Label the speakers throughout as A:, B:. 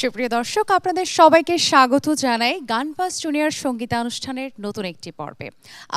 A: সুপ্রিয় দর্শক, আপনাদের সবাইকে স্বাগত জানাই গানবাজ জুনিয়র সঙ্গীতানুষ্ঠানের নতুন একটি পর্বে।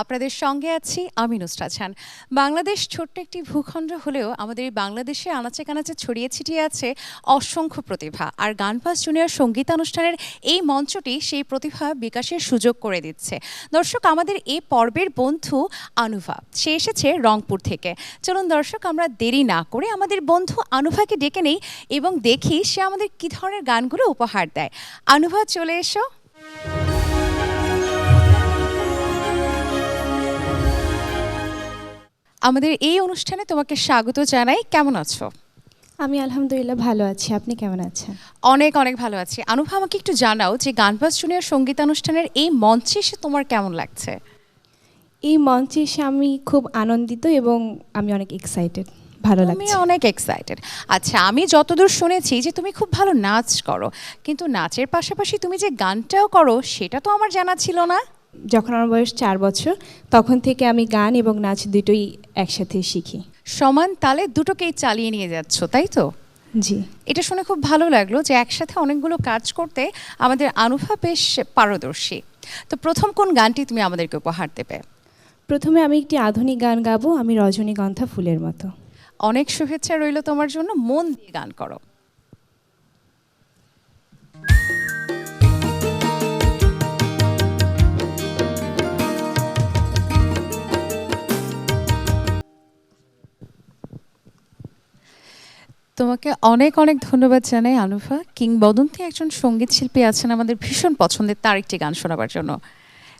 A: আপনাদের সঙ্গে আছি আমি নুসরাত জাহান। বাংলাদেশ ছোট্ট একটি ভূখণ্ড হলেও আমাদের এই বাংলাদেশে আনাচে কানাচে ছড়িয়ে ছিটিয়ে আছে অসংখ্য প্রতিভা, আর গানবাজ জুনিয়র সঙ্গীতানুষ্ঠানের এই মঞ্চটি সেই প্রতিভা বিকাশের সুযোগ করে দিচ্ছে। দর্শক, আমাদের এই পর্বের বন্ধু আনুভা, সে এসেছে রংপুর থেকে। চলুন দর্শক, আমরা দেরি না করে আমাদের বন্ধু আনুভাকে ডেকে নেই এবং দেখি সে আমাদের কী ধরনের গানগুলো উপহার দেয়। আনুভা, চলে এসো। আমাদের এই অনুষ্ঠানে তোমাকে স্বাগত জানাই। কেমন আছো?
B: আমি আলহামদুলিল্লাহ ভালো আছি। আপনি কেমন আছেন?
A: অনেক অনেক ভালো আছি। আনুভা, আমাকে একটু জানাও যে গানবাজ জুনিয়র সঙ্গীতানুষ্ঠানের এই মঞ্চে এসে তোমার কেমন লাগছে?
B: এই মঞ্চে এসে আমি খুব আনন্দিত এবং আমি অনেক এক্সাইটেড, ভালো লাগছে।
A: আমি অনেক এক্সাইটেড। আচ্ছা, আমি যতদূর শুনেছি যে তুমি খুব ভালো নাচ করো, কিন্তু নাচের পাশাপাশি তুমি যে গানটাও করো সেটা তো আমার জানা ছিল না।
B: যখন আমার বয়স 4 বছর তখন থেকে আমি গান এবং নাচ দুটোই একসাথে শিখি।
A: সমান তালে দুটোকেই চালিয়ে নিয়ে যাচ্ছ, তাই তো?
B: জি।
A: এটা শুনে খুব ভালো লাগলো যে একসাথে অনেকগুলো কাজ করতে আমাদের আনুভা বেশ পারদর্শী। তো প্রথম কোন গানটি তুমি আমাদেরকে উপহার দেবে?
B: প্রথমে আমি একটি আধুনিক গান গাবো, আমি রজনীগন্ধা ফুলের মতো।
A: অনেক শুভেচ্ছা রইল তোমার জন্য। মন দিয়ে গান করো। তোমাকে অনেক অনেক ধন্যবাদ জানাই আনুভা। কিংবদন্তি একজন সঙ্গীত শিল্পী আছেন আমাদের ভীষণ পছন্দের, তার একটি গান শোনাবার জন্য।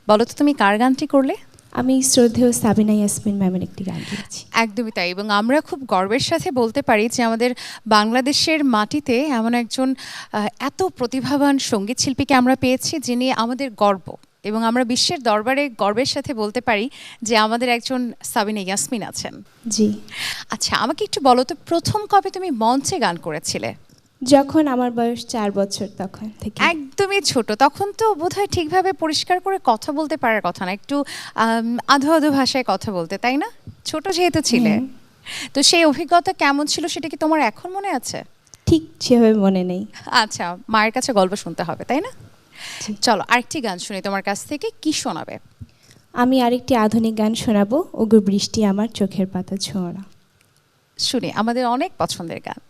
A: বলো তো তুমি কার গানটি করলে?
B: আমি শ্রদ্ধেয় সাবিনা ইয়াসমিন ম্যামের একটি গান গেয়েছি।
A: একদমই তাই, এবং আমরা খুব গর্বের সাথে বলতে পারি যে আমাদের বাংলাদেশের মাটিতে এমন একজন এত প্রতিভাবান সঙ্গীত শিল্পীকে আমরা পেয়েছি যিনি আমাদের গর্ব, এবং আমরা বিশ্বের দরবারে গর্বের সাথে বলতে পারি যে আমাদের একজন সাবিনা ইয়াসমিন আছেন।
B: জি।
A: আচ্ছা, আমাকে একটু বলো তো প্রথম কবে তুমি মঞ্চে গান করেছিলে?
B: যখন আমার বয়স 4 বছর তখন থেকে।
A: একদমই ছোট, তখন তো বোধহয় ঠিকভাবে পরিষ্কার করে কথা বলতে পারার কথা না, একটু আধো আধো ভাষায় কথা বলতে, তাই না? ছোট যেহেতু ছিলে। তো সেই অভিজ্ঞতা কেমন ছিল সেটা কি তোমার এখন মনে আছে?
B: ঠিক সেভাবে মনে নেই।
A: আচ্ছা, মায়ের কাছে গল্প শুনতে হবে, তাই না? চলো আরেকটি গান শুনি তোমার কাছ থেকে। কি শোনাবে?
B: আমি আরেকটি আধুনিক গান শোনাবো, ওগো বৃষ্টি আমার চোখের পাতা ছোঁয়া।
A: শুনি, আমাদের অনেক পছন্দের গান।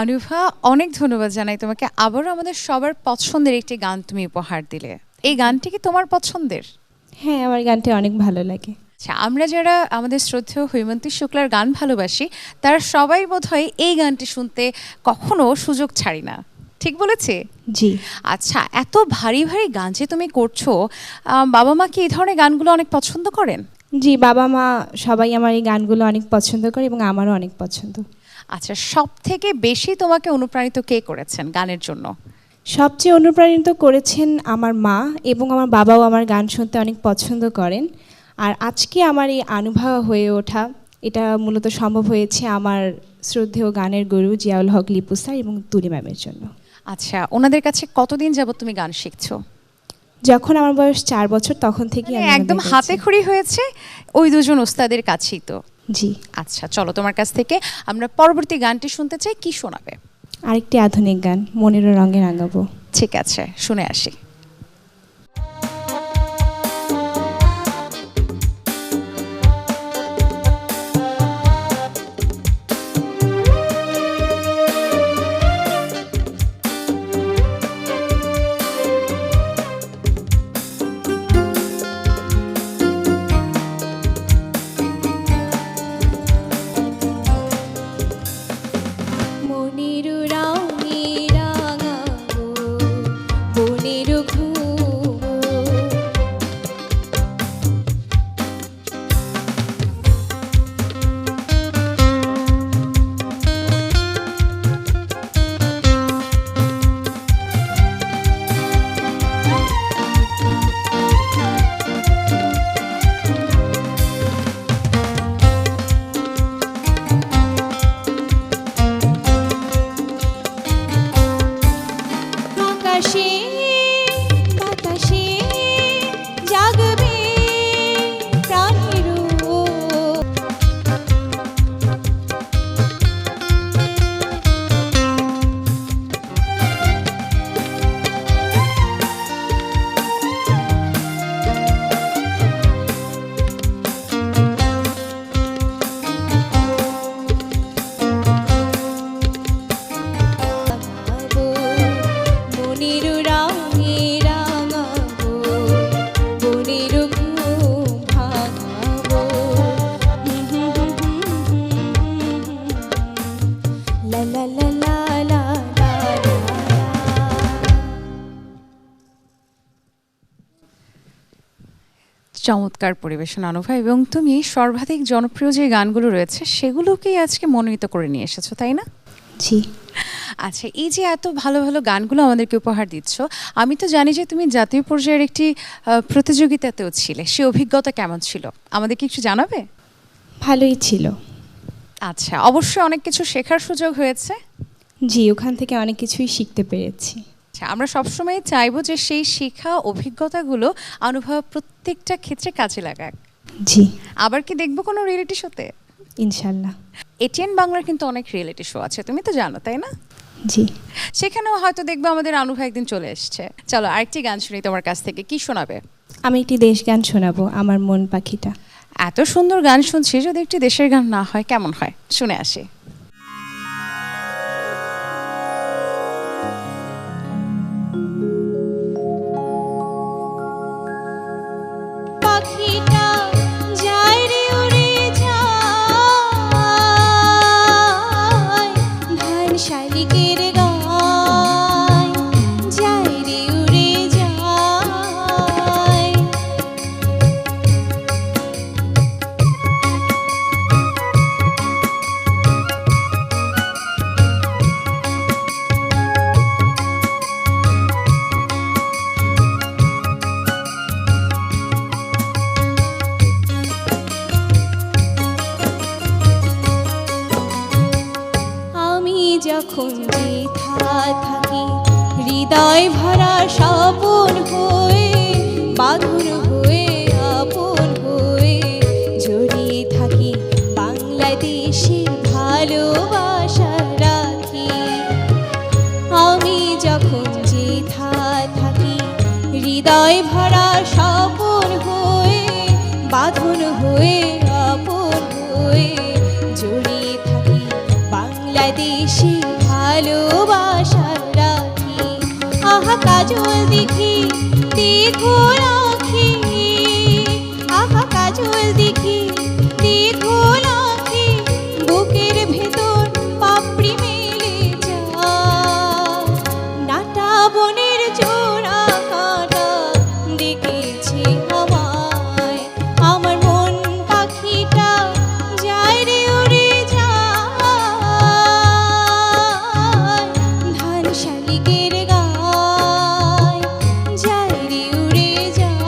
A: আনুভা, অনেক ধন্যবাদ জানাই তোমাকে। আবারও আমাদের সবার পছন্দের একটি গান তুমি উপহার দিলে। এই গানটি কি তোমার পছন্দের?
B: হ্যাঁ, আমার গানটি অনেক ভালো লাগে।
A: আচ্ছা, আমরা যারা আমাদের শ্রদ্ধেয় হৈমন্তী শুক্লার গান ভালোবাসি তারা সবাই বোধহয় এই গানটি শুনতে কখনো সুযোগ ছাড়ি না, ঠিক বলেছি?
B: জি।
A: আচ্ছা, এত ভারী ভারী গান যে তুমি করছো, বাবা মা কি এই ধরনের গানগুলো অনেক পছন্দ করেন?
B: জি, বাবা মা সবাই আমার এই গানগুলো অনেক পছন্দ করে এবং আমারও অনেক পছন্দ।
A: আচ্ছা, সব থেকে বেশি তোমাকে অনুপ্রাণিত কে করেছেন গানের জন্য?
B: সবচেয়ে অনুপ্রাণিত করেছেন আমার মা, এবং আমার বাবাও আমার গান শুনতে অনেক পছন্দ করেন। আর আজকে আমার এই আনুভা হয়ে ওঠা, এটা মূলত সম্ভব হয়েছে আমার শ্রদ্ধেয় গানের গুরু জিয়াউল হক লিপু স্যার এবং তুলি ম্যামের জন্য।
A: আচ্ছা, ওনাদের কাছে কতদিন যাবত তুমি গান শিখছো?
B: যখন আমার বয়স 4 বছর তখন থেকেই আমি
A: একদম
B: ওনাদের
A: হাতে
B: গাইছি।
A: খড়ি হয়েছে ওই দুজন ওস্তাদের কাছেই তো।
B: জি।
A: আচ্ছা চলো তোমার কাছ থেকে আমরা পরবর্তী গানটি শুনতে চাই, কি শোনাবে?
B: আরেকটি আধুনিক গান, মনেরও রঙে রাঙাবো।
A: ঠিক আছে, শুনে আসি।
B: মনেরও রঙে রাঙাবো বনেরও ঘুমো, আকাশে বাতাসে জাগবে প্রাণেরও, রাঙাবো মনেরও রঙে রাঙাবো বনেরও ঘুম ভাঙাবো। লা লা লা লা লা লা লা।
A: চমৎকার পরিবেশন অনুভব, এবং তুমি সর্বাধিক জনপ্রিয় যে গানগুলো রয়েছে সেগুলোকেই আজকে মনোনীত করে নিয়ে এসেছো, তাই না?
B: জি।
A: আচ্ছা, এই যে এত ভালো ভালো গানগুলো আমাদেরকে উপহার দিচ্ছ, আমি তো জানি যে তুমি জাতীয় পর্যায়ের একটি প্রতিযোগিতাতেও ছিলে, সে অভিজ্ঞতা কেমন ছিল আমাদেরকে একটু জানাবে?
B: ভালোই ছিল।
A: আচ্ছা, অবশ্যই অনেক কিছু শেখার সুযোগ হয়েছে।
B: জি, ওখান থেকে অনেক কিছুই শিখতে পেরেছি।
A: আচ্ছা, আমরা সবসময় চাইবো যে সেই শেখা অভিজ্ঞতাগুলো অনুভব প্রত্যেকটা ক্ষেত্রে কাজে লাগাক।
B: জি,
A: আবার কি দেখবো কোনো রিয়েলিটি শোতে?
B: ইনশাল্লাহ।
A: এটিএন বাংলার কিন্তু অনেক রিয়েলিটি শো আছে, তুমি তো জানো তাই না?
B: জি।
A: সেখানেও হয়তো দেখবো আমাদের অনুভব একদিন চলে এসছে। চলো আরেকটি গান শুনি তোমার কাছ থেকে, কি শোনাবে?
B: আমি একটি দেশ গান শোনাবো, আমার মন পাখিটা।
A: এত সুন্দর গান শুনছি, যদি একটি দেশের গান না হয় কেমন হয়, শুনে আসি।
B: পাখিটা যায় রে উড়ে যায়, ধান শালিকের গায় যায় রে উড়ে যায়। আমি যখন যেথা থাকি হৃদয় ভরা স্বপন হয়ে, বাঁধন হয়ে আপন হয়ে জড়িয়ে থাকি বাংলাদেশের ভালোবাসা রাখি। আমি যখন যেথা থাকি হৃদয় ভরা স্বপন হয়ে, বাঁধন হয়ে আপন হয়ে জড়িয়ে থাকি বাংলাদেশে ভালোবাসা রাখি। আহা কাজল দেখি দেখো রাখি, আহা কাজল দেখি দেখো রাখি, বুকের ভেতর পাপড়ি মেলে যায়। নাটা বনের জোড়া কাটা দেখেছি আমায়, আমার মন পাখিটা যায় রে উড়ে যায়, ধান শালিকের গায় যায় রে উড়ে যায়।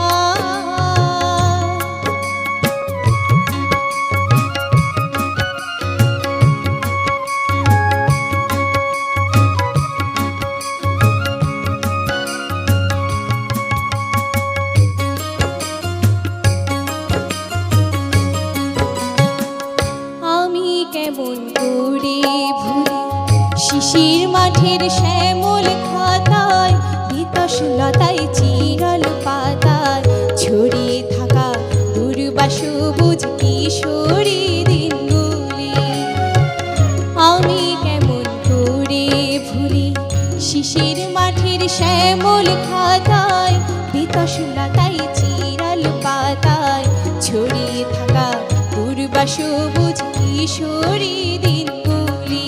B: কেমন করে ভুলি শিশির মাঠের শ্যামল খাতায় বিতস লতায় চিরল পাতায় ছড়িয়ে থাকা দুর্বা সবুজ কিশোরী দিনগুলি। আমি কেমন করে ভুলি শিশির মাঠের শ্যামল খাতায় বিতস লতায় চিরল পাতায় ছড়িয়ে থাকা দুর্বা সবুজ কিশোরী দিনগুলি।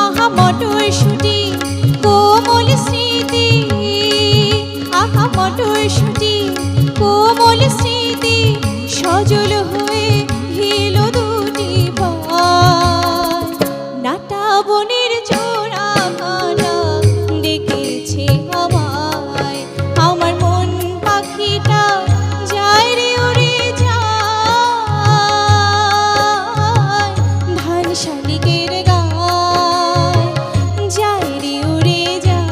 B: আহা মটরশুঁটি কোমল স্মৃতি, আহা মটরশুঁটি কোমল স্মৃতি সজল হয়ে হিল দুটি ভাই। নাটা বনের জোড়া কানা ডেকেছে আমায়, আমার মন পাখিটা যায় রে উড়ে যায় ধান শালিকের গায়, যায় রে উড়ে যায়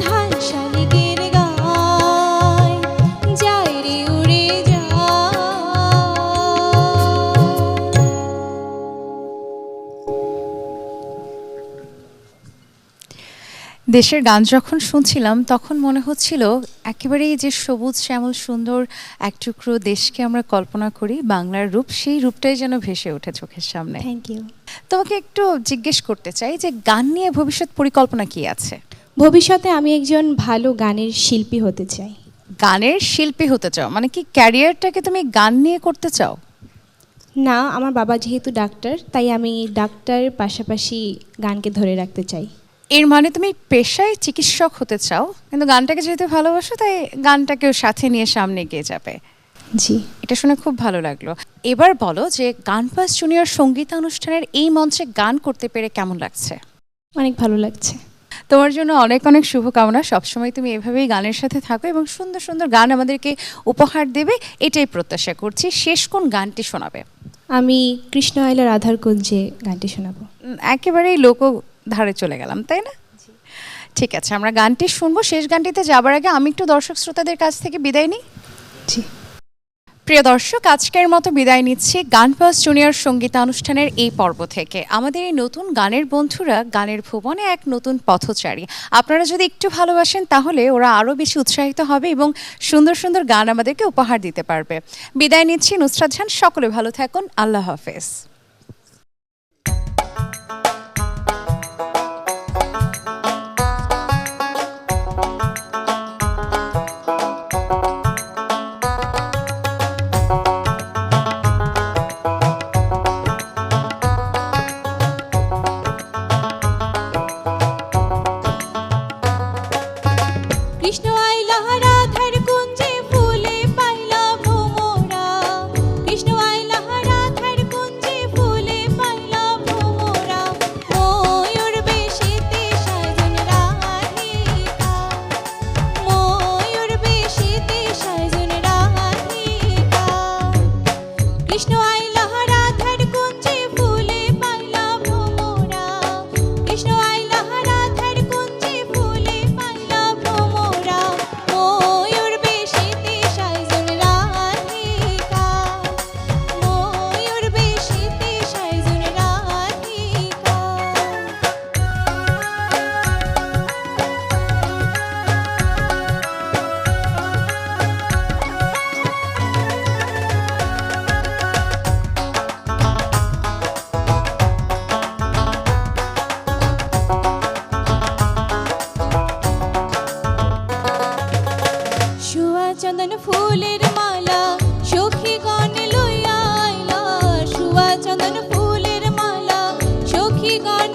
B: ধান শালিকের গায়, যায় রে উড়ে যায়।
A: দেশের গান যখন শুনছিলাম তখন মনে হচ্ছিল একেবারেই যে সবুজ শ্যামল সুন্দর এক টুকরো দেশকে আমরা কল্পনা করি, বাংলার রূপ, সেই রূপটাই যেন ভেসে ওঠে চোখের সামনে।
B: Thank you.
A: তোমাকে একটু জিজ্ঞেস করতে চাই যে গান নিয়ে ভবিষ্যৎ পরিকল্পনা কি আছে?
B: ভবিষ্যতে আমি একজন ভালো গানের শিল্পী হতে চাই।
A: গানের শিল্পী হতে চাও মানে কি ক্যারিয়ারটাকে তুমি গান নিয়ে করতে চাও?
B: না, আমার বাবা যেহেতু ডাক্তার তাই আমি ডাক্তারের পাশাপাশি গানকে ধরে রাখতে চাই।
A: এর মানে তুমি পেশায় চিকিৎসক হতে চাও, কিন্তু গানটাকে যেহেতু ভালোবাসো তাই গানটাকেও সাথে নিয়ে সামনে এগিয়ে যাবে।
B: জি।
A: এটা শুনে খুব ভালো লাগলো। এবার বলো যে গানপাস জুনিয়র সঙ্গীতানুষ্ঠানের এই মঞ্চে গান করতে পেরে কেমন লাগছে?
B: অনেক ভালো লাগছে।
A: তোমার জন্য অনেক অনেক শুভকামনা। সবসময় তুমি এভাবেই গানের সাথে থাকো এবং সুন্দর সুন্দর গান আমাদেরকে উপহার দেবে, এটাই প্রত্যাশা করছি। শেষ কোন গানটি শোনাবে?
B: আমি কৃষ্ণ আইলা রাধার কুঞ্জে গানটি শোনাবো।
A: একেবারেই লোক ধারে চলে গেলাম, তাই না? ঠিক আছে, আমরা গানটি শুনবো। শেষ গানটিতে যাবার আগে আমি একটু দর্শক শ্রোতাদের কাছ থেকে বিদায় নিই।
B: জি।
A: প্রিয় দর্শক, আজকের মতো বিদায় নিচ্ছি গানপাস জুনিয়র সঙ্গীতানুষ্ঠানের এই পর্ব থেকে। আমাদের এই নতুন গানের বন্ধুরা গানের ভুবনে এক নতুন পথচারী। আপনারা যদি একটু ভালোবাসেন তাহলে ওরা আরও বেশি উৎসাহিত হবে এবং সুন্দর সুন্দর গান আমাদেরকে উপহার দিতে পারবে। বিদায় নিচ্ছি, নুসরাত জাহান। সকলে ভালো থাকুন। আল্লাহ হাফেজ।
B: কৃষ্ণ আইলা রাধার কুঞ্জে ফুলে পাইলা ভ্রমরা, কৃষ্ণ আইলা রাধার কুঞ্জে ফুলে পাইলা ভ্রমরা। ময়ূর বেশেতে সাজন রাধিকা, ময়ূর বেশেতে সাজন রাধিকা। কৃষ্ণ আইলা রাধার কুঞ্জে ফুলে পাইলা ভ্রমরা, কৃষ্ণ আইলা রাধার কুঞ্জে ফুলে পাইলা ভ্রমরা। ময়ূর বেশেতে সাজন রাধিকা, ময়ূর বেশেতে সাজন রাধিকা। শুয়া চন্দন ফুলের মালা সখী গণ লইয়া আইলা, শুয়া চন্দন ফুলের মালা সখী গণ